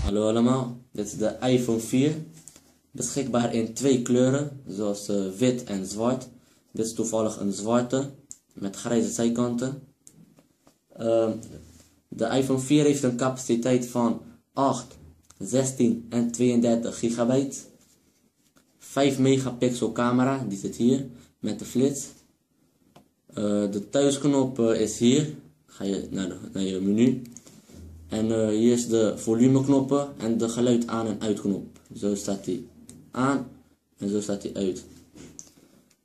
Hallo allemaal, dit is de iPhone 4. Beschikbaar in 2 kleuren, zoals wit en zwart. Dit is toevallig een zwarte, met grijze zijkanten. De iPhone 4 heeft een capaciteit van 8, 16 en 32 gigabyte. 5 megapixel camera, die zit hier, met de flits. De thuisknop is hier, ga je naar je menu. En hier is de volumeknoppen en de geluid aan- en uitknop. Zo staat die aan en zo staat die uit.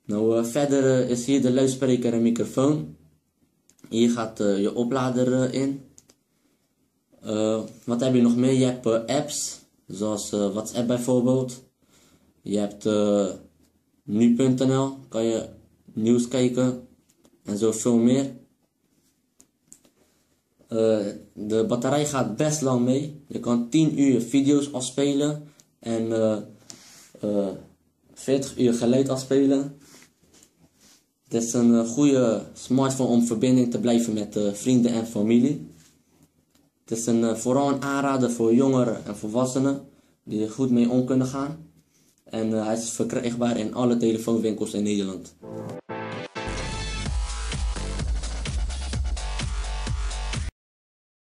Nou, verder is hier de luidspreker en microfoon. Hier gaat je oplader in. Wat heb je nog meer? Je hebt apps, zoals WhatsApp bijvoorbeeld. Je hebt nu.nl, kan je nieuws kijken en zoveel meer. De batterij gaat best lang mee. Je kan 10 uur video's afspelen en 40 uur geluid afspelen. Het is een goede smartphone om verbinding te blijven met vrienden en familie. Het is vooral een aanrader voor jongeren en volwassenen die er goed mee om kunnen gaan. En hij is verkrijgbaar in alle telefoonwinkels in Nederland.